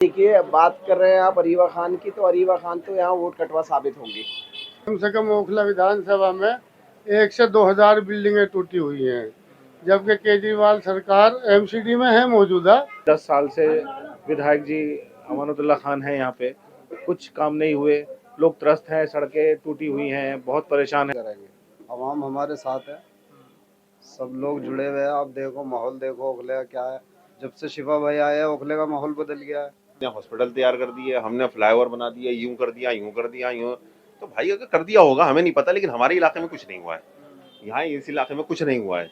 देखिए, अब बात कर रहे हैं आप अरीवा खान की, तो अरीवा खान तो यहाँ वोट कटवा साबित होंगी। कम से कम ओखला विधानसभा में 1 से 2 हजार बिल्डिंगें टूटी हुई हैं, जबकि केजरीवाल सरकार एमसीडी में है मौजूदा। 10 साल से विधायक जी अमानतुल्लाह खान हैं यहाँ पे, कुछ काम नहीं हुए, लोग त्रस्त हैं, सड़कें टूटी हुई हैं, बहुत परेशान है। आवाम हमारे साथ है, सब लोग जुड़े हुए हैं। आप देखो माहौल देखो ओखले का क्या है। जब से शिफा भाई आए हैं ओखले का माहौल बदल गया है। हमने हॉस्पिटल तैयार कर दिए, हमने फ्लाईओवर बना दिया, यूं कर दिया, यूं कर दिया, यूं। तो भाई अगर कर दिया होगा हमें नहीं पता, लेकिन हमारे इलाके में कुछ नहीं हुआ है। यहाँ इस इलाके में कुछ नहीं हुआ है।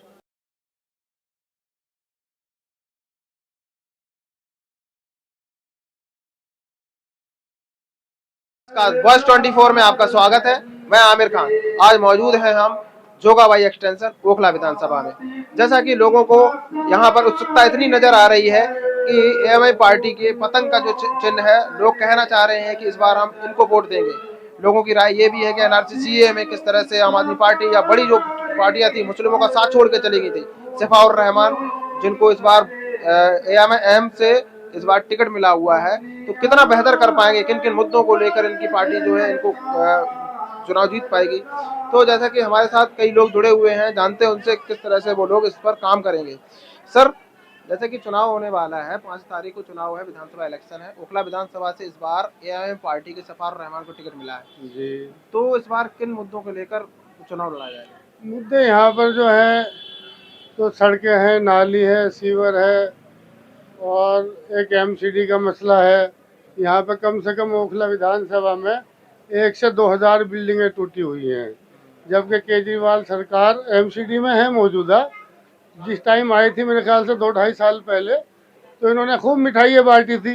बस 24 में आपका स्वागत है। मैं आमिर खान। आज मौजूद हैं हम जोगाबाई एक्सटेंशन ओखला विधानसभा में। जैसा कि लोगों को यहाँ पर उत्सुकता इतनी नजर आ रही है कि एएमआई पार्टी के पतंग का जो चिन्ह है, लोग कहना चाह रहे हैं कि इस बार हम इनको वोट देंगे। लोगों की राय ये भी है कि एनआरसी में किस तरह से आम आदमी पार्टी या बड़ी जो पार्टियां थी मुस्लिमों का साथ छोड़ के चली गई थी, सफाउर रहमान जिनको इस बार एएमआई से इस बार टिकट मिला हुआ है, तो कितना बेहतर कर पाएंगे, किन किन मुद्दों को लेकर इनकी पार्टी जो है इनको चुनाव जीत पाएगी। तो जैसा कि हमारे साथ कई लोग जुड़े हुए हैं, जानते हैं उनसे किस तरह से वो लोग इस पर काम करेंगे। सर, जैसे कि चुनाव होने वाला है, 5 तारीख को चुनाव है, विधानसभा इलेक्शन है। ओखला विधानसभा से इस बार एआईएम पार्टी के सफार रहमान को टिकट मिला है जी, तो इस बार किन मुद्दों को लेकर चुनाव लड़ा जाएगा? मुद्दे यहाँ पर जो है तो सड़कें हैं, नाली है, सीवर है और एक एमसीडी का मसला है। यहाँ पे कम से कम ओखला विधानसभा में 1 से 2 हजार बिल्डिंगें टूटी हुई हैं, जबकि केजरीवाल सरकार एमसीडी में है मौजूदा। जिस टाइम आई थी मेरे ख्याल से 2-2.5 साल पहले, तो इन्होंने खूब मिठाइयाँ बांटी थी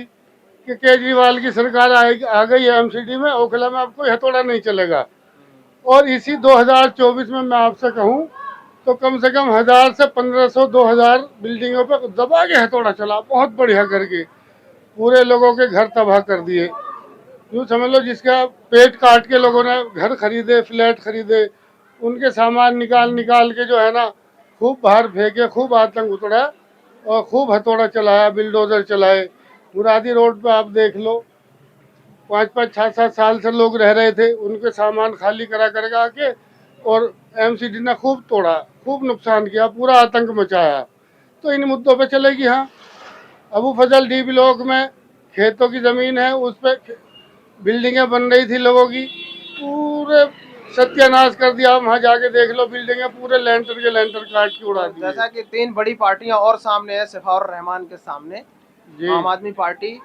कि केजरीवाल की सरकार आ गई है एमसीडी में, ओखला में अब कोई हथौड़ा नहीं चलेगा। और इसी 2024 में मैं आपसे कहूँ तो कम से कम 1000 से 1500-2000 बिल्डिंगों पर दबा के हथौड़ा चला, बहुत बढ़िया करके पूरे लोगों के घर तबाह कर दिए। यूँ समझ लो जिसका पेट काट के लोगों ने घर खरीदे, फ्लैट खरीदे, उनके सामान निकाल निकाल के जो है ना खूब बाहर फेंके, खूब आतंक उतरा और खूब हथौड़ा चलाया, बिल्डोजर चलाए। मुरादी रोड पे आप देख लो, 5-5, 6-7 साल से लोग रह रहे थे, उनके सामान खाली करा कर आके और एमसीडी ने खूब तोड़ा, खूब नुकसान किया, पूरा आतंक मचाया। तो इन मुद्दों पे चलेगी। हाँ, अबू फजल डी ब्लॉक में खेतों की ज़मीन है, उस पर बिल्डिंगें बन रही थी लोगों की, पूरे सत्यानाश कर दिया। वहाँ जाके देख लो, बिल्डिंगें पूरे लेंटर के लेंटर काट के उड़ा दी। जैसा कि 3 बड़ी पार्टियां और सामने है सफाउर रहमान के सामने। आम आदमी पार्टी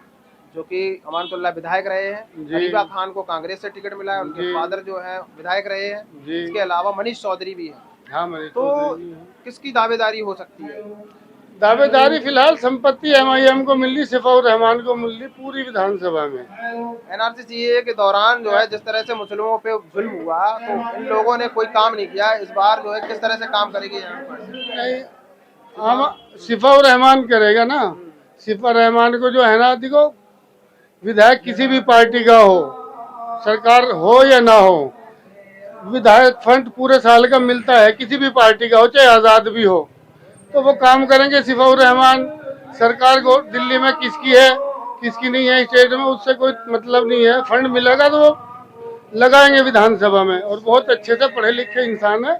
जो कि अमानतुल्लाह विधायक रहे हैं, अरीवा खान को कांग्रेस से टिकट मिला है, उनके फादर जो है विधायक रहे हैं, इसके अलावा मनीष चौधरी भी है। हाँ, तो किसकी दावेदारी हो सकती है? दावेदारी फिलहाल संपत्ति एमआईएम को मिल रही, सफाउर रहमान को मिल रही पूरी विधानसभा में। एनआरसी के दौरान जो है जिस तरह से मुस्लिमों पे जुल्म हुआ, तो इन लोगों ने कोई काम नहीं किया। इस बार जो है किस तरह से काम करेगी यहाँ पर? सफाउर रहमान करेगा ना। सफाउर रहमान को जो है ना, देखो विधायक किसी भी पार्टी का हो, सरकार हो या ना हो, विधायक फंड पूरे साल का मिलता है, किसी भी पार्टी का हो, चाहे आज़ाद भी हो, तो वो काम करेंगे। सफाउर रहमान सरकार को दिल्ली में किसकी है किसकी नहीं है, स्टेट में, उससे कोई मतलब नहीं है। फंड मिलेगा तो वो लगाएंगे विधानसभा में। और बहुत अच्छे से पढ़े लिखे इंसान है,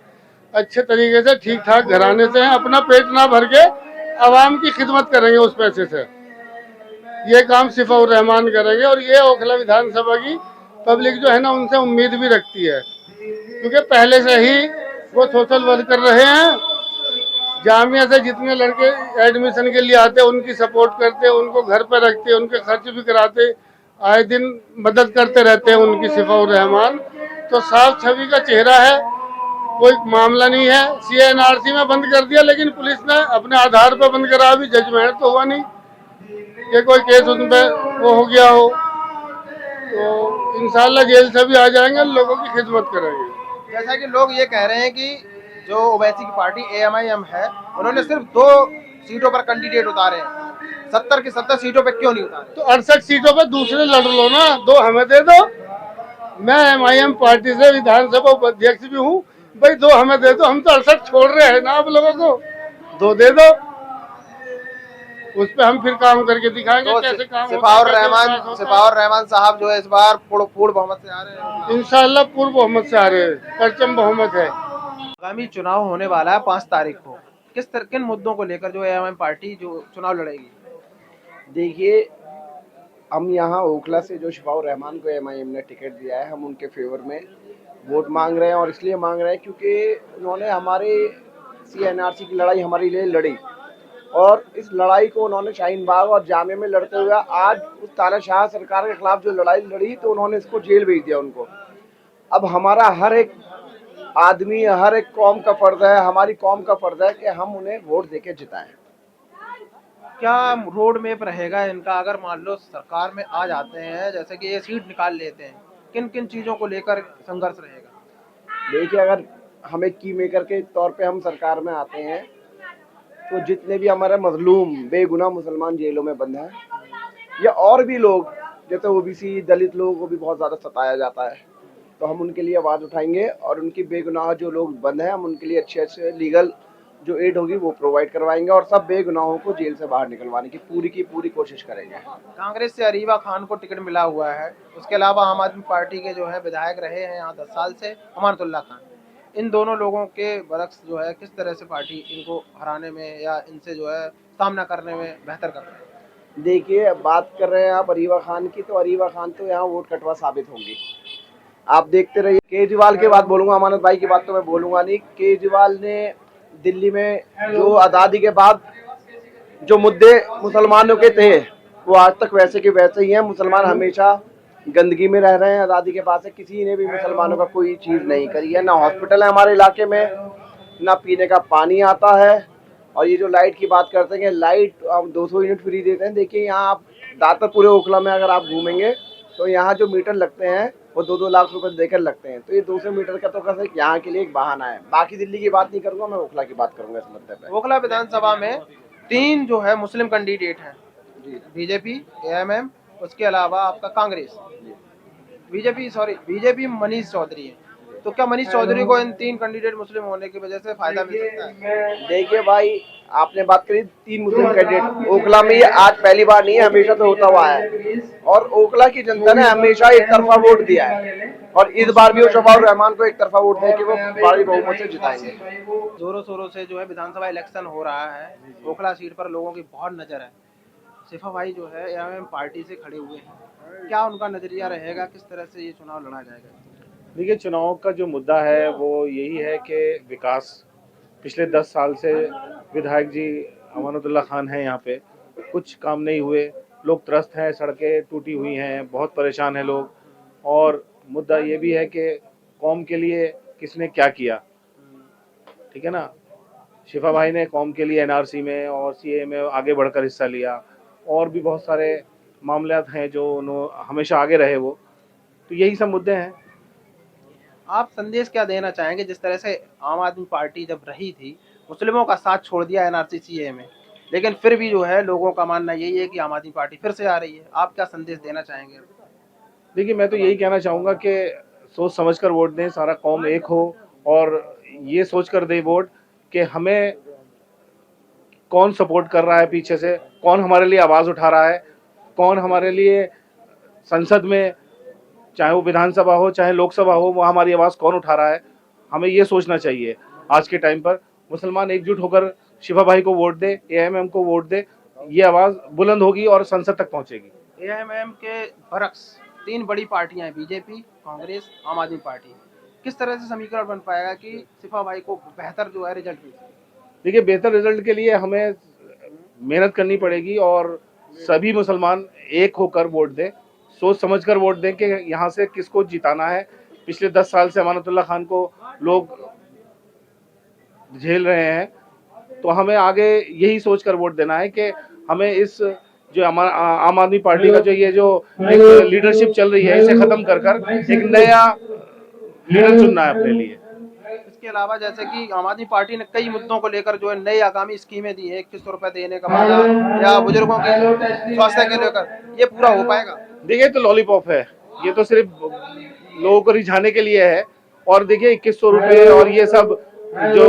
अच्छे तरीके से ठीक ठाक घराने से हैं, अपना पेट ना भर के आवाम की खिदमत करेंगे उस पैसे से। ये काम सफाउर रहमान करेंगे। और ये ओखला विधानसभा की पब्लिक जो है ना, उनसे उम्मीद भी रखती है, क्योंकि पहले से ही वो सोशल वर्क कर रहे हैं। जामिया से जितने लड़के एडमिशन के लिए आते हैं उनकी सपोर्ट करते, उनको घर पर रखते, उनके खर्च भी कराते, आए दिन मदद करते रहते हैं उनकी सफाउर रहमान। तो साफ छवि का चेहरा है, कोई मामला नहीं है। सीएनआरसी में बंद कर दिया, लेकिन पुलिस ने अपने आधार पर बंद करा, अभी जजमेंट तो हुआ नहीं कि कोई केस उन पर वो हो गया हो। तो इंशाल्लाह जेल से भी आ जाएंगे, लोगों की खिदमत करेंगे। जैसा कि लोग ये कह रहे हैं कि जो ओवैसी की पार्टी एएमआईएम है, उन्होंने सिर्फ 2 सीटों पर कैंडिडेट उतारे हैं, 70 की 70 सीटों पे क्यों नहीं उतारे? तो 68 सीटों पे दूसरे लड़ लो ना, 2 हमें दे दो। मैं एमआईएम पार्टी से विधानसभा उपाध्यक्ष भी हूँ भाई, 2 हमें दे दो। हम तो 68 छोड़ रहे हैं ना आप लोगों को, 2 दे दो। उस पर हम फिर काम करके दिखाएंगे तो कैसे काम होता है, सिफाउर कैसे रहमान विकास होता है। सिफाउर रहमान साहब जो है इस बार पूर्ण बहुमत से आ रहे हैं। इंशाल्लाह पूर्ण बहुमत से आ रहे हैं, परचम बहुमत है। आगामी चुनाव होने वाला है 5 तारीख को, किन मुद्दों को लेकर जो एआईएम पार्टी जो चुनाव लड़ेगी? देखिए, हम यहाँ ओखला से जो शिफाउर रहमान को एमआईएम ने टिकट दिया है, हम उनके फेवर में वोट मांग रहे हैं। और इसलिए मांग रहे हैं क्योंकि उन्होंने हमारे सीएनआरसी की लड़ाई हमारे लिए लड़ी, और इस लड़ाई को उन्होंने शाहीन बाग और जामे में लड़ते हुए आज उस तानाशाह सरकार के खिलाफ जो लड़ाई लड़ी, तो उन्होंने इसको जेल भेज दिया उनको। अब हमारा हर एक आदमी, हर एक कौम का फर्ज है, हमारी कौम का फर्ज है कि हम उन्हें वोट देके जिताएं। क्या रोड मैप रहेगा इनका अगर मान लो सरकार में आ जाते हैं, जैसे कि ये सीट निकाल लेते हैं, किन किन चीजों को लेकर संघर्ष रहेगा? देखिए, अगर हमें की मेकर के तौर पे हम सरकार में आते हैं, तो जितने भी हमारे मजलूम बेगुनाह मुसलमान जेलों में बंद हैं, या और भी लोग जैसे ओबीसी दलित लोगों को भी बहुत ज़्यादा सताया जाता है, तो हम उनके लिए आवाज़ उठाएंगे और उनकी बेगुनाह जो लोग बंद हैं, हम उनके लिए अच्छे अच्छे लीगल जो एड होगी वो प्रोवाइड करवाएंगे, और सब बेगुनाहों को जेल से बाहर निकलवाने की पूरी कोशिश करेंगे। कांग्रेस से अरीबा खान को टिकट मिला हुआ है, उसके अलावा आम आदमी पार्टी के जो है विधायक रहे हैं यहाँ 10 साल से अमानतुल्लाह खान, इन दोनों लोगों के बरक्स जो है किस तरह से पार्टी इनको हराने में या इनसे जो है सामना करने में बेहतर कर रही है? देखिए, बात कर रहे हैं आप अरीबा खान की, तो अरीबा खान तो यहाँ वोट कटवा साबित होंगी। आप देखते रहिए। केजरीवाल की बात बोलूंगा, अमानत भाई की बात तो मैं बोलूंगा नहीं। केजरीवाल ने दिल्ली में जो आज़ादी के बाद जो मुद्दे मुसलमानों के थे, वो आज तक वैसे के वैसे ही हैं। मुसलमान हमेशा गंदगी में रह रहे हैं। आज़ादी के बाद से किसी ने भी मुसलमानों का कोई चीज़ नहीं करी है। ना हॉस्पिटल है हमारे इलाके में, ना पीने का पानी आता है। और ये जो लाइट की बात करते हैं, लाइट हम 200 यूनिट फ्री देते हैं। देखिए, यहाँ आप ज़्यादातर पूरे ओखला में अगर आप घूमेंगे तो यहाँ जो मीटर लगते हैं वो 2-2 लाख रुपए देकर लगते हैं। तो ये 200 मीटर का तो बस यहाँ के लिए एक बहाना है। बाकी दिल्ली की बात नहीं करूंगा, मैं ओखला की बात करूंगा इस मुद्दे पे। ओखला विधानसभा में 3 जो है मुस्लिम कैंडिडेट हैं, बीजेपी, एएमएम, उसके अलावा आपका कांग्रेस। बीजेपी मनीष चौधरी है, तो क्या मनीष चौधरी को इन 3 कैंडिडेट मुस्लिम होने की वजह से फायदा मिल सकता है? देखिए भाई, आपने बात करी 3 मुस्लिम कैंडिडेट। ओखला में ये आज पहली बार नहीं है, हमेशा तो होता हुआ है। और ओखला की जनता ने हमेशा एक तरफा वोट दिया है, और इस बार भी वो शिफाउर रहमान को एक तरफा वोट दे के वो बड़ी बहुमत से जिताएंगे। जोरों शोरों से जो है विधानसभा इलेक्शन हो रहा है, ओखला सीट पर लोगों की बहुत नजर है। शिफा भाई जो है एआईएम पार्टी से खड़े हुए हैं, क्या उनका नजरिया रहेगा, किस तरह से ये चुनाव लड़ा जाएगा? देखिए, चुनाव का जो मुद्दा है वो यही है कि विकास। पिछले 10 साल से विधायक जी अमानतुल्लाह खान हैं यहाँ पे, कुछ काम नहीं हुए। लोग त्रस्त हैं, सड़कें टूटी हुई हैं, बहुत परेशान हैं लोग। और मुद्दा ये भी है कि कौम के लिए किसने क्या किया, ठीक है ना। शिफा भाई ने कौम के लिए एनआरसी में और सीए में आगे बढ़कर हिस्सा लिया, और भी बहुत सारे मामलात हैं जो उन्होंने हमेशा आगे रहे वो। तो यही सब मुद्दे हैं। आप संदेश क्या देना चाहेंगे, जिस तरह से आम आदमी पार्टी जब रही थी, मुस्लिमों का साथ छोड़ दिया एनआरसी सीए में, लेकिन फिर भी जो है लोगों का मानना यही है कि आम आदमी पार्टी फिर से आ रही है, आप क्या संदेश देना चाहेंगे? देखिए, मैं तो यही कहना चाहूँगा कि सोच समझकर वोट दें, सारा कौम एक हो, और ये सोच कर दे वोट कि हमें कौन सपोर्ट कर रहा है पीछे से, कौन हमारे लिए आवाज़ उठा रहा है, कौन हमारे लिए संसद में, चाहे वो विधानसभा हो चाहे लोकसभा हो, वो हमारी आवाज़ कौन उठा रहा है। हमें ये सोचना चाहिए। आज के टाइम पर मुसलमान एकजुट होकर शिफा भाई को वोट दे, एआईएम को वोट दे, ये आवाज़ बुलंद होगी और संसद तक पहुँचेगी। एआईएम के बरक्स 3 बड़ी पार्टियां हैं, बीजेपी, कांग्रेस, आम आदमी पार्टी। किस तरह से समीकरण बन पाएगा कि शिफा भाई को बेहतर जो है रिजल्ट मिल सके? देखिए, बेहतर रिजल्ट के लिए हमें मेहनत करनी पड़ेगी, और सभी मुसलमान एक होकर वोट दें, सोच समझकर वोट दें कि यहाँ से किसको जिताना है। पिछले 10 साल से अमानतुल्लाह खान को लोग झेल रहे हैं, तो हमें आगे यही सोचकर वोट देना है कि हमें इस जो आम आदमी पार्टी का जो ये जो एक लीडरशिप चल रही है, इसे खत्म कर एक नया लीडर चुनना है अपने लिए। इसके अलावा जैसे कि आम आदमी पार्टी ने कई मुद्दों को लेकर जो है नई आगामी स्कीमें दी है, 2100 रुपए देने का वादा, या बुजुर्गों के स्वास्थ्य के लेकर, ये पूरा हो पाएगा? देखिए, तो लॉलीपॉप है, ये तो सिर्फ लोगों को रिझाने के लिए है। और देखिए, 2100 रुपए और ये सब जो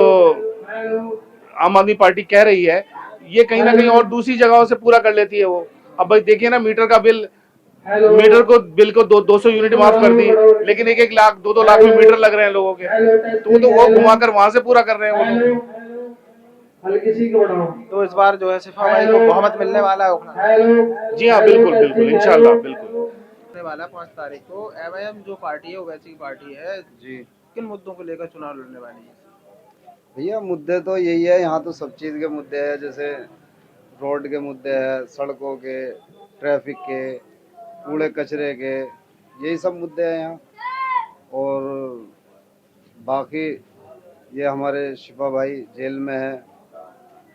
आम आदमी पार्टी कह रही है, ये कहीं ना कहीं और दूसरी जगहों से पूरा कर लेती है वो। अब भाई देखिए ना, मीटर बिल को 200 यूनिट माफ कर दी, लेकिन 1-1 लाख 2-2 लाख में मीटर लग रहे हैं लोगों के, तो वो घुमाकर वहां से पूरा कर रहे हैं वो लोग। तो इस बार जो है शिफा भाई को बहुमत मिलने वाला है ओखला। जी हाँ, बिल्कुल बिल्कुल, इंशाल्लाह बिल्कुल। होने वाला है 5 तारीख को। एमआईएम जो पार्टी है ओवैसी की पार्टी है, जी किन मुद्दों को लेकर चुनाव लड़ने वाली है? भैया मुद्दे तो यही है, यहाँ तो सब चीज़ के मुद्दे हैं, जैसे रोड के मुद्दे हैं, सड़कों के, ट्रैफिक के, कूड़े कचरे के, यही सब मुद्दे हैं यहाँ। और बाकी ये हमारे शिफा भाई जेल में है,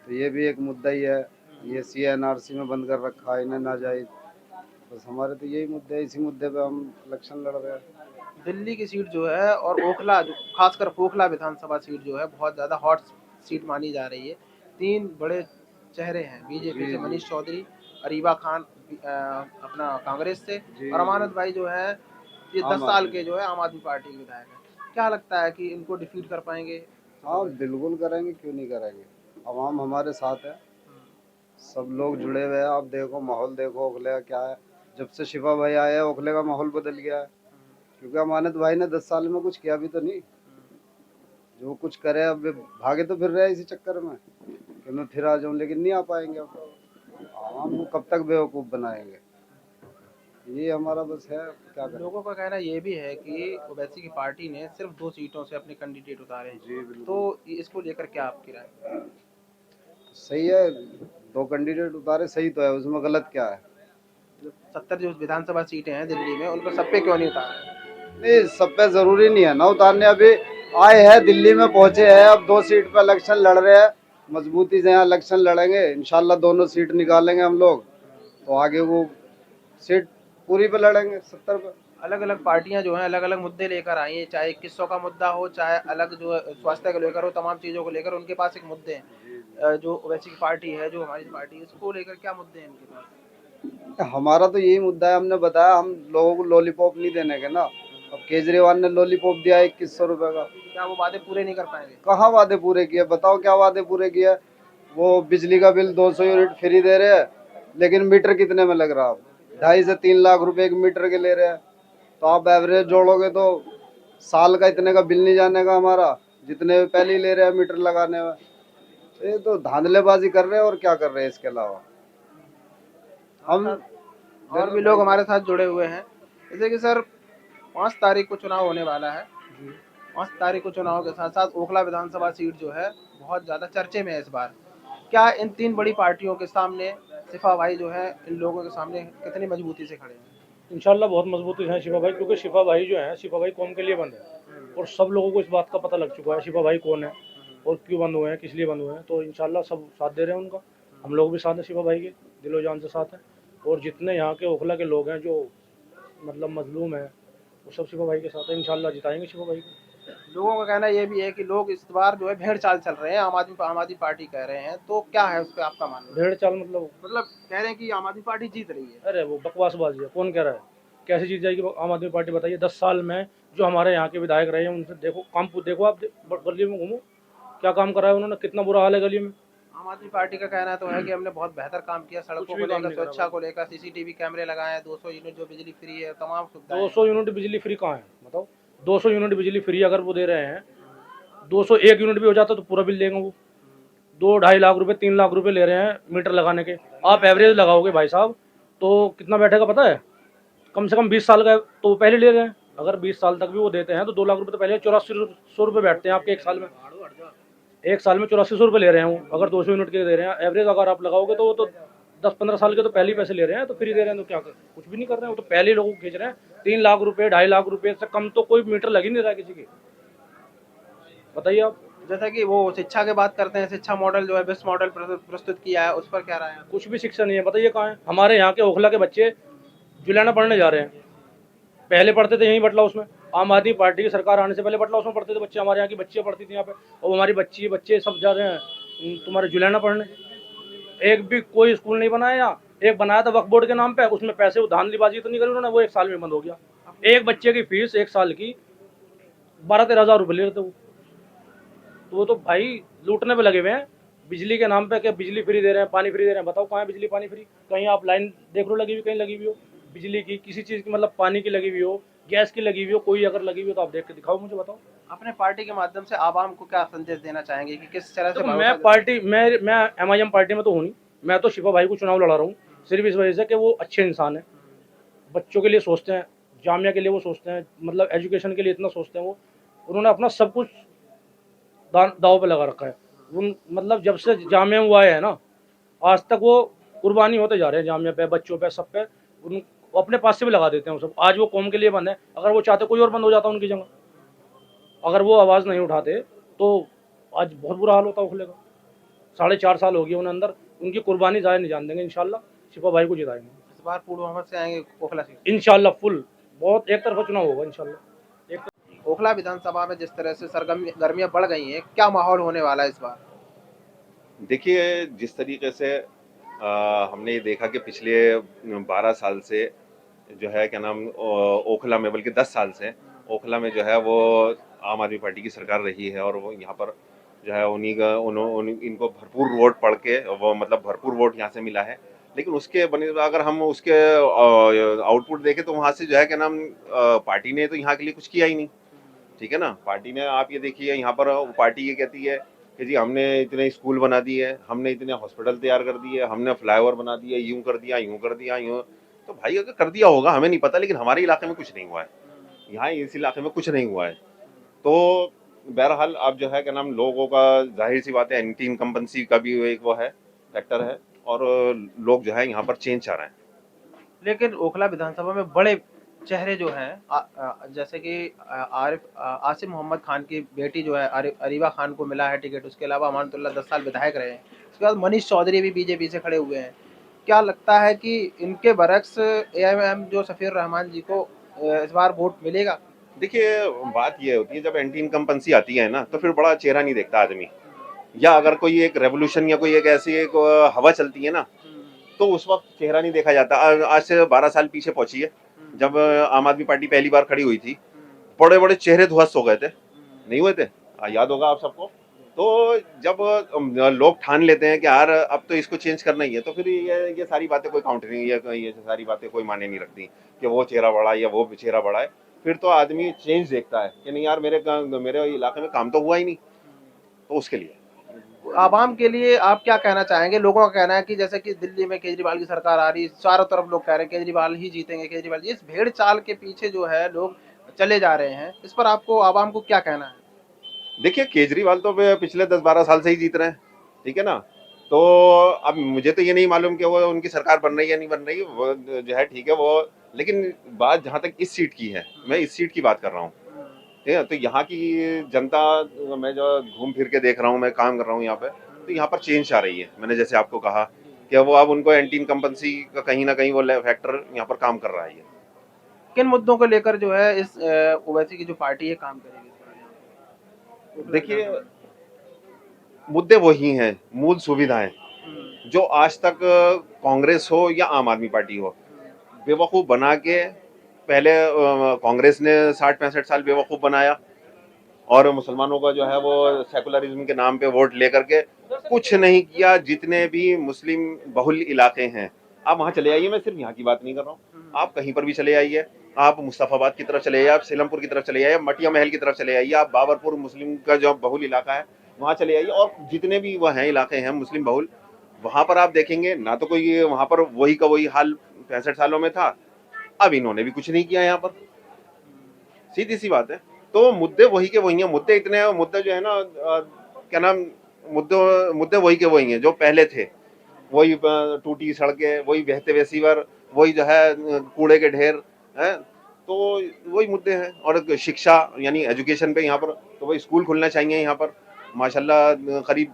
तो ये भी एक मुद्दा ही है। ये CNRC में बंद कर रखा है इन्हें नाजायज। बस हमारे तो यही मुद्दे हैं, इसी मुद्दे पे हम इलेक्शन लड़ रहे हैं। दिल्ली की सीट जो है और ओखला जो खासकर ओखला विधानसभा सीट जो है बहुत ज्यादा हॉट सीट मानी जा रही है। 3 बड़े चेहरे हैं बीजेपी से, मनीष चौधरी, अरीबा खान अपना कांग्रेस से, और अमानत भाई जो है ये 10 साल के जो है आम आदमी पार्टी के विधायक है। क्या लगता है कि इनको डिफीट कर पाएंगे? हाँ बिल्कुल करेंगे, क्यों नहीं करेंगे। आवाम हमारे साथ है, सब लोग जुड़े हुए हैं। आप देखो माहौल देखो ओखले का क्या है। जब से शिफा भाई आए हैं ओखले का माहौल बदल गया है, क्योंकि अमानत भाई ने 10 साल में कुछ किया भी तो नहीं। जो कुछ करे अब भागे तो फिर रहे इसी चक्कर में कि मैं फिर आ जाऊं, लेकिन नहीं आ पाएंगे। अब आवाम को कब तक बेवकूफ़ बनाएंगे, ये हमारा बस है। क्या करें। लोगों का कहना ये भी है कि ओवैसी की पार्टी ने सिर्फ 2 सीटों से अपने कैंडिडेट उतारे हैं। जी बिल्कुल तो इसको लेकर क्या आपकी राय? सही है, 2 कैंडिडेट उतारे सही तो है, उसमें गलत क्या है। 70 जो विधानसभा सीटें हैं दिल्ली में उनको सब पे क्यों नहीं उतारा? नहीं सब पे जरूरी नहीं है ना उतारने। अभी आए हैं दिल्ली में पहुंचे हैं, अब 2 सीट पे इलेक्शन लड़ रहे हैं। मजबूती से यहाँ इलेक्शन लड़ेंगे, इंशाल्लाह दोनों सीट निकालेंगे हम लोग, तो आगे वो सीट पूरी पे लड़ेंगे 70 पे। अलग अलग पार्टियां जो हैं अलग अलग मुद्दे लेकर आई हैं, चाहे 2100 का मुद्दा हो, चाहे अलग जो है स्वास्थ्य को लेकर हो, तमाम चीज़ों को लेकर उनके पास एक मुद्दे हैं। जो ओवैसी की पार्टी है, जो हमारी पार्टी है, उसको लेकर क्या मुद्दे हैं इनके पास? हमारा तो यही मुद्दा है, हमने बताया हम लोगों को लॉलीपॉप नहीं देने के ना। अब केजरीवाल ने लॉलीपॉप दिया 2100 रुपए का, क्या वो वादे पूरे नहीं कर पाएंगे? कहाँ वादे पूरे किए, बताओ क्या वादे पूरे किए। वो बिजली का बिल 200 यूनिट फ्री दे रहे हैं, लेकिन मीटर कितने में लग रहा है? 2.5 से 3 लाख रुपए एक मीटर के ले रहे हैं। तो आप एवरेज जोड़ोगे तो साल का इतने का बिल नहीं जाने का हमारा, जितने पहले ही ले रहे हैं मीटर लगाने में। तो ये तो धांधलेबाजी कर रहे हैं, और क्या कर रहे हैं इसके अलावा। हम और भी लोग हमारे साथ जुड़े हुए हैं, जैसे कि सर 5 तारीख को चुनाव होने वाला है। 5 तारीख को चुनाव के साथ साथ ओखला विधानसभा सीट जो है बहुत ज़्यादा चर्चे में है इस बार। क्या इन 3 बड़ी पार्टियों के सामने शिफा भाई जो है इन लोगों के सामने कितनी मजबूती से खड़े हैं? इंशाल्लाह बहुत मजबूती है शिफा भाई, क्योंकि शिफा भाई जो है, शिफा भाई कौम के लिए बंद है और सब लोगों को इस बात का पता लग चुका है शिफा भाई कौन है और क्यों बंद हुए हैं, किस लिए बंद हुए हैं। तो इंशाल्लाह सब साथ दे रहे हैं उनका, हम लोग भी साथ हैं शिफा भाई के, दिलो जान से साथ हैं। और जितने यहाँ के ओखला के लोग हैं जो मतलब मजलूम है, वो सब शिफा भाई के साथ हैं। इंशाल्लाह जिताएंगे शिफा भाई को। लोगों का कहना ये भी है कि लोग इस बार जो है भेड़ चाल चल रहे हैं, आम आदमी पार्टी कह रहे हैं, तो क्या है उस पर आपका मानना? भेड़ चाल मतलब कह रहे हैं कि आम आदमी पार्टी जीत रही है। अरे वो बकवासबाजी है, कौन कह रहा है? कैसे जीत जाएगी आम आदमी पार्टी, बताइए। 10 साल में जो हमारे यहाँ के विधायक रहे हैं उनसे देखो काम, देखो आप गली में घूमो, क्या काम करा है उन्होंने, कितना बुरा हाल है गली में। आम आदमी पार्टी का कहना तो है कि हमने बहुत बेहतर काम किया, सड़कों को लेकर, सुरक्षा को लेकर, CCTV कैमरे लगाए हैं, 200 यूनिट जो बिजली फ्री है, तमाम सुविधाएं। 200 यूनिट बिजली फ्री कहाँ है बताओ? 200 यूनिट बिजली फ्री अगर वो दे रहे हैं, 201 यूनिट भी हो जाता तो पूरा बिल देंगे वो। 2-2.5 लाख रुपए 3 लाख रुपए ले रहे हैं मीटर लगाने के। आप एवरेज लगाओगे भाई साहब तो कितना बैठेगा पता है? कम से कम 20 साल का तो पहले ले रहे हैं। अगर 20 साल तक भी वो देते हैं तो 2 लाख रुपए तो पहले 8400 रुपये बैठते हैं आपके एक साल में। 8400 रुपये ले रहे हैं वो, अगर 200 यूनिट के दे रहे हैं एवरेज। अगर आप लगाओगे तो वो तो 10-15 साल के तो पहले ही पैसे ले रहे हैं, तो फ्री दे रहे हैं। तो क्या कर, कुछ भी नहीं कर रहे हैं वो तो पहले ही लोगों को खींच रहे हैं। 3 लाख रुपये 2.5 लाख रुपये से कम तो कोई मीटर लग ही नहीं रहा है किसी की, बताइए आप। जैसा कि वो शिक्षा की बात करते हैं, शिक्षा मॉडल जो है बेस्ट मॉडल प्रस्तुत किया है, उस पर क्या राय है? कुछ भी शिक्षा नहीं है, बताइए कहाँ है? हमारे यहाँ के ओखला के बच्चे जुलाना पढ़ने जा रहे हैं, पहले पढ़ते थे यहीं बटला उसमें। आम आदमी पार्टी की सरकार आने से पहले बटला उसमें पढ़ते थे बच्चे, हमारे यहाँ की बच्चियाँ पढ़ती थी यहाँ पे, और हमारी बच्चे सब जा रहे हैं तुम्हारे जुलाना पढ़ने। एक भी कोई स्कूल नहीं बनाया, एक बनाया था वक्फ बोर्ड के नाम पे, उसमें पैसे धांधलीबाजी तो नहीं करी उन्होंने, वो 1 साल में बंद हो गया। एक बच्चे की फीस 1 साल की 12-13 हज़ार रुपये ले रहे थे वो। तो वो तो भाई लूटने पे लगे हुए हैं। बिजली के नाम पे क्या बिजली फ्री दे रहे हैं, पानी फ्री दे रहे हैं? बताओ कहाँ है बिजली पानी फ्री? कहीं आप लाइन देख लो लगी हुई, कहीं लगी हुई हो बिजली की, किसी चीज़ की, मतलब पानी की लगी हुई हो, गैस की लगी हुई हो, कोई अगर लगी हुई हो तो आप देख के दिखाओ, मुझे बताओ। अपने पार्टी के माध्यम से आवाम को क्या संदेश देना चाहेंगे कि किस तरह से तो भरोसा मैं MIM पार्टी में तो हूँ नहीं, मैं तो शिफा भाई को चुनाव लड़ा रहा हूँ सिर्फ इस वजह से कि वो अच्छे इंसान हैं, बच्चों के लिए सोचते हैं, जामिया के लिए वो सोचते हैं, मतलब एजुकेशन के लिए इतना सोचते हैं वो। उन्होंने अपना सब कुछ दाव पे लगा रखा है। उन मतलब जब से जामिया हुआ है ना, आज तक वो कुर्बानी होते जा रहे हैं जामिया पे, बच्चों पे, सब पे। उन वो अपने पास से भी लगा देते हैं वो सब। आज वो कौम के लिए बंद है, अगर वो चाहते कोई और बंद हो जाता उनकी जगह, अगर वो आवाज़ नहीं उठाते तो आज बहुत बुरा हाल होता ओखले का। 4.5 साल हो गए उन्हें अंदर, उनकी कुर्बानी ज़ाहिर नहीं जान देंगे। इंशाल्लाह शिफा भाई को जिताएंगे, इस बार पुलवामा से आएंगे ओखला से? इंशाल्लाह फुल, बहुत एक तरफा चुनाव होगा इंशाल्लाह। ओखला विधानसभा में जिस तरह से सरगर्मियां बढ़ गई हैं, क्या माहौल होने वाला है इस बार? देखिए, जिस तरीके से हमने ये देखा कि पिछले 12 साल से जो है क्या नाम ओखला में, बल्कि 10 साल से ओखला में जो है वो आम आदमी पार्टी की सरकार रही है, और वो यहाँ पर जो है इनको भरपूर वोट पड़ के वो मतलब भरपूर वोट यहाँ से मिला है। लेकिन उसके बने अगर हम उसके आउटपुट देखें तो वहाँ से जो है क्या नाम पार्टी ने तो यहाँ के लिए कुछ किया ही नहीं। ठीक है ना, पार्टी ने, आप ये देखिए यहाँ पर पार्टी ये कहती है कि जी हमने इतने स्कूल बना दिए, हमने इतने हॉस्पिटल तैयार कर दिए, हमने फ्लाईओवर बना दिए, यूं कर दिया, यूं कर दिया, यूं। तो भाई अगर कर दिया होगा हमें नहीं पता, लेकिन हमारे इलाके में कुछ नहीं हुआ है, यहाँ इस इलाके में कुछ नहीं हुआ है। तो बहरहाल अब जो है क्या नाम लोगों का, जाहिर सी बात है, एंटी इनकम्बेंसी का भी एक वो है फैक्टर है, और लोग जो है यहाँ पर चेंज चाह रहे हैं। लेकिन ओखला विधानसभा में बड़े चेहरे जो हैं, जैसे कि आसिफ मोहम्मद खान की बेटी जो है अरीवा खान को मिला है टिकट, उसके अलावा अमानतुल्लाह 10 साल विधायक रहे हैं, उसके बाद मनीष चौधरी भी बीजेपी से खड़े हुए हैं। क्या लगता है कि इनके बरक्स AIM जो सफ़ीर रहमान जी को इस बार वोट मिलेगा? देखिए, बात ये होती है जब एंटी इनकम्बेंसी आती है ना, तो फिर बड़ा चेहरा नहीं देखता आदमी, या अगर कोई एक रेवोल्यूशन या कोई एक ऐसी एक हवा चलती है ना, तो उस वक्त चेहरा नहीं देखा जाता। आज से 12 साल पीछे पहुंचिए, जब आम आदमी पार्टी पहली बार खड़ी हुई थी, बड़े बड़े चेहरे ध्वस्त हो गए थे, नहीं हुए थे? याद होगा आप सबको। तो जब लोग ठान लेते हैं कि यार अब तो इसको चेंज करना ही है, तो फिर ये सारी बातें कोई काउंटर नहीं है, ये सारी बातें कोई माने नहीं रखती कि वो चेहरा बड़ा है या वो चेहरा बड़ा है। फिर तो आदमी चेंज देखता है कि नहीं यार मेरे इलाके में काम तो हुआ ही नहीं, तो उसके लिए। आवाम के लिए आप क्या कहना चाहेंगे? लोगों का कहना है कि जैसे कि दिल्ली में केजरीवाल की सरकार आ रही है, चारों तरफ लोग कह रहे हैं केजरीवाल ही जीतेंगे, केजरीवाल जी। इस भेड़ चाल के पीछे जो है लोग चले जा रहे हैं, इस पर आपको, आवाम को क्या कहना है? देखिए, केजरीवाल तो पिछले 10-12 साल से ही जीत रहे हैं, ठीक है ना। तो अब मुझे तो ये नहीं मालूम कि वो उनकी सरकार बन रही है या नहीं बन रही, वो जो है ठीक है वो, लेकिन बात जहाँ तक इस सीट की है, मैं इस सीट की बात कर रहा हूँ, ठीक है। तो यहाँ की जनता, मैं जो घूम फिर के देख रहा हूँ, मैं काम कर रहा हूँ यहाँ पे, तो यहाँ पर चेंज आ रही है। मैंने जैसे आपको कहा कि वो अब उनको एंटी इनकम्बेंसी का कहीं ना कहीं वो फैक्टर यहाँ पर काम कर रहा है। किन मुद्दों को लेकर जो है इस ओवैसी की जो पार्टी है काम करेगी इस बार? देखिए, मुद्दे वही हैं, मूल सुविधाएं, जो आज तक कांग्रेस हो या आम आदमी पार्टी हो, बेवकूफ़ बना के, पहले कांग्रेस ने 60-65 साल बेवकूफ़ बनाया, और मुसलमानों का जो है वो सेकुलरिज्म के नाम पे वोट लेकर के कुछ नहीं किया। जितने भी मुस्लिम बहुल इलाके हैं, आप वहाँ चले आइए, मैं सिर्फ यहाँ की बात नहीं कर रहा हूँ, आप कहीं पर भी चले आइए, आप मुस्तफ़ाबाद की तरफ चले आइए, आप सीलमपुर की तरफ चले आइए, मटिया महल की तरफ चले आइए, आप बाबरपुर मुस्लिम का जो बहुल इलाका है वहाँ चले आइए, और जितने भी वह हैं इलाके हैं मुस्लिम बहुल, वहाँ पर आप देखेंगे ना तो कोई, वहाँ पर वही का वही हाल 65 सालों में था। अब इन्होंने भी कुछ नहीं किया यहाँ पर, सीधी सी बात है। तो मुद्दे वही के वही हैं, मुद्दे इतने, मुद्दे जो है ना क्या नाम, मुद्दे वही के वही हैं जो पहले थे, वही टूटी सड़कें, वही बहते हुए सीवर, वही जो है कूड़े के ढेर हैं, तो वही मुद्दे हैं। और शिक्षा यानी एजुकेशन पे यहाँ पर तो वही स्कूल खुलना चाहिए यहाँ पर, माशाल्लाह करीब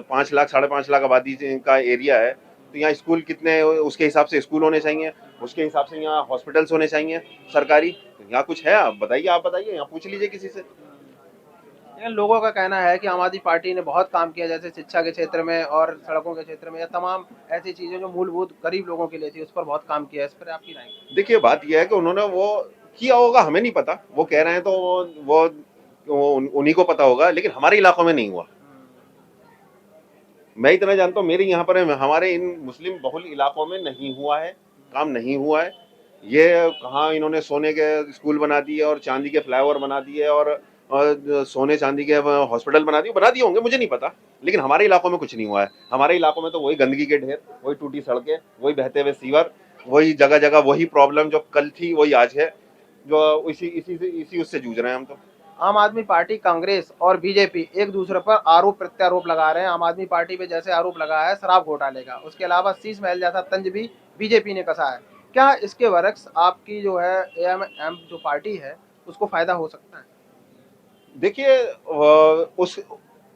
5 लाख 5.5 लाख आबादी का एरिया है, तो यहाँ स्कूल कितने, उसके हिसाब से स्कूल होने चाहिए, उसके हिसाब से यहाँ हॉस्पिटल्स होने चाहिए सरकारी। तो यहाँ कुछ है? आप बताइए, यहाँ पूछ लीजिए किसी से। लेकिन लोगों का कहना है कि आम आदमी पार्टी ने बहुत काम किया, जैसे शिक्षा के क्षेत्र में और सड़कों के क्षेत्र में, या तमाम ऐसी चीजें जो मूलभूत गरीब लोगों के लिए थी, उस पर बहुत काम किया है। इस पर आपकी राय? देखिए, बात यह है कि उन्होंने वो किया होगा, हमें नहीं पता, वो कह रहे हैं तो वो उन्हीं को पता होगा, लेकिन हमारे इलाकों में नहीं हुआ। मैं इतना जानता हूँ, मेरे यहाँ पर हमारे इन मुस्लिम बहुल इलाकों में नहीं हुआ है, काम नहीं हुआ है। ये कहाँ इन्होंने सोने के स्कूल बना दिए और चांदी के फ्लाईओवर बना दिए और सोने चांदी के हॉस्पिटल बना दिए होंगे, मुझे नहीं पता, लेकिन हमारे इलाकों में कुछ नहीं हुआ है। हमारे इलाकों में तो वही गंदगी के ढेर, वही टूटी सड़कें, वही बहते हुए सीवर, वही जगह जगह वही प्रॉब्लम जो कल थी वही आज है, जो इसी उससे जूझ रहे हैं हम तो। आम आदमी पार्टी, कांग्रेस और बीजेपी एक दूसरे पर आरोप प्रत्यारोप लगा रहे हैं। आम आदमी पार्टी पे जैसे आरोप लगाया है शराब घोटाले का, उसके अलावा शीश महल जैसा तंज भी बीजेपी ने कसा है। क्या इसके बरक्स आपकी जो है एएमएम जो पार्टी है उसको फायदा हो सकता है? देखिए, उस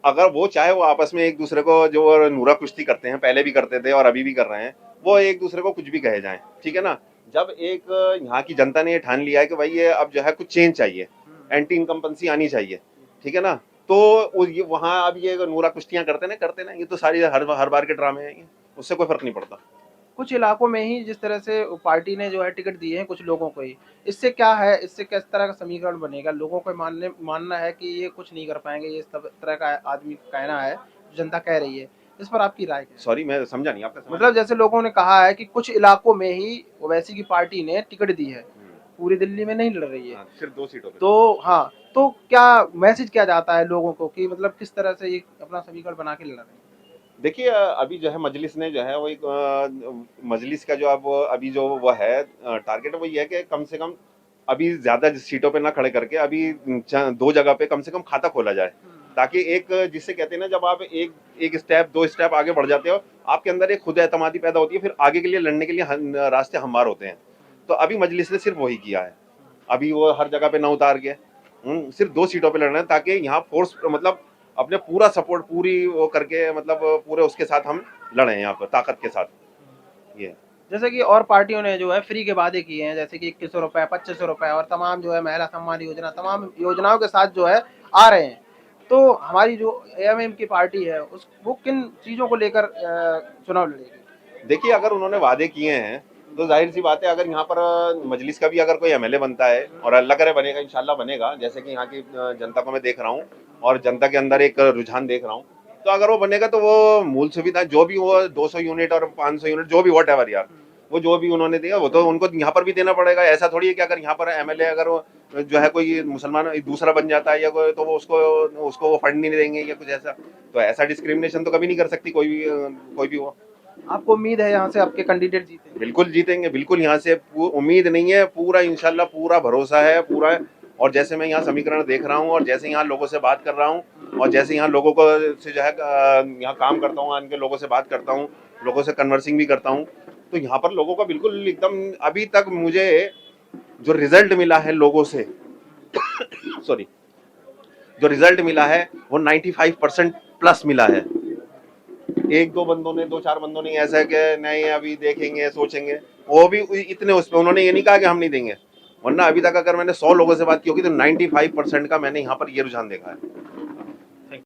अगर वो चाहे वो आपस में एक दूसरे को जो नूरा कुश्ती करते हैं, पहले भी करते थे और अभी भी कर रहे हैं, वो एक दूसरे को कुछ भी कहे जाएं, ठीक है ना। जब एक यहाँ की जनता ने ये ठान लिया है कि भाई ये अब जो है कुछ चेंज चाहिए, एंटी इनकम्पेंसी आनी चाहिए, ठीक है ना, तो वहाँ अब ये नूरा कुश्तियाँ करते ना, ये तो सारी हर बार के ड्रामे हैं, उससे कोई फर्क नहीं पड़ता। कुछ इलाकों में ही जिस तरह से पार्टी ने जो है टिकट दिए हैं कुछ लोगों को ही, इससे क्या है, इससे किस तरह का समीकरण बनेगा? लोगों को मानना है कि ये कुछ नहीं कर पाएंगे, ये सब तरह का आदमी कहना है, जनता कह रही है, इस पर आपकी राय क्या है? सॉरी, मैं समझा नहीं आपका सवाल। मतलब जैसे लोगों ने कहा है कि कुछ इलाकों में ही ओवैसी की पार्टी ने टिकट दी है, पूरी दिल्ली में नहीं लड़ रही है, हाँ, सिर्फ 2 सीटों पे। तो हाँ, तो क्या मैसेज क्या जाता है लोगों को कि मतलब किस तरह से ये अपना समीकरण बना के लड़ रहे हैं? देखिए, अभी जो है मजलिस ने जो है वो एक मजलिस का जो अब अभी जो वो है टारगेट, वो ये है कि कम से कम अभी ज्यादा सीटों पे ना खड़े करके अभी 2 जगह पे कम से कम खाता खोला जाए, ताकि एक जिससे कहते हैं ना, जब आप एक स्टेप 2 स्टेप आगे बढ़ जाते हो, आपके अंदर एक खुद एतमादी पैदा होती है, फिर आगे के लिए लड़ने के लिए रास्ते हमवार होते हैं। तो अभी मजलिस ने सिर्फ वही किया है, अभी वो हर जगह पे ना उतार के सिर्फ 2 सीटों पे लड़ना है, ताकि यहाँ फोर्स मतलब अपने पूरा सपोर्ट पूरी वो करके मतलब पूरे उसके साथ हम लड़े यहाँ पर ताकत के साथ। ये जैसे कि और पार्टियों ने जो है फ्री के वादे किए हैं, जैसे कि 2100 रुपए, 2500 रुपए और तमाम जो है महिला सम्मान योजना, तमाम योजनाओं के साथ जो है आ रहे हैं। तो हमारी जो एएमएम की पार्टी है वो किन चीजों को लेकर चुनाव लड़ेगी? देखिए, अगर उन्होंने वादे किए हैं तो जाहिर सी बात है, अगर यहाँ पर मजलिस का भी अगर कोई एमएलए बनता है, और अल्लाह करे बनेगा, इंशाल्लाह बनेगा, जैसे कि यहाँ की जनता को मैं देख रहा हूँ और जनता के अंदर एक रुझान देख रहा हूँ, तो अगर वो बनेगा तो वो मूल सुविधा जो भी वो 200 यूनिट और 500 यूनिट जो भी वॉट एवर यार, वो जो भी उन्होंने दिया वो तो उनको यहाँ पर भी देना पड़ेगा। ऐसा थोड़ी है कि अगर यहाँ पर एमएलए अगर वो जो है कोई मुसलमान दूसरा बन जाता है या कोई, तो वो उसको वो फंड नहीं देंगे या कुछ ऐसा, तो ऐसा डिस्क्रिमिनेशन तो कभी नहीं कर सकती कोई भी वो। आपको उम्मीद है यहाँ से आपके कैंडिडेट जीते? बिल्कुल जीतेंगे, बिल्कुल, यहाँ से उम्मीद नहीं है, पूरा इंशाल्लाह पूरा भरोसा है पूरा। और जैसे मैं यहाँ समीकरण देख रहा हूँ और जैसे यहाँ लोगों से बात कर रहा हूँ और जैसे यहाँ लोगों को से जो है यहाँ काम करता हूँ, इनके लोगों से बात करता हूँ, लोगों से कन्वर्सिंग भी करता हूँ, तो यहाँ पर लोगों का बिल्कुल एकदम अभी तक मुझे जो रिजल्ट मिला है लोगों से सॉरी, जो रिजल्ट मिला है वो 95% प्लस मिला है। 1-2 बंदों ने 2-4 बंदों ने ऐसा है कि नहीं अभी देखेंगे सोचेंगे, वो भी इतने उस पर उन्होंने ये नहीं कहा कि हम नहीं देंगे, वरना अभी तक अगर मैंने 100 लोगों से बात की होगी तो 95% का मैंने यहाँ पर ये रुझान देखा है।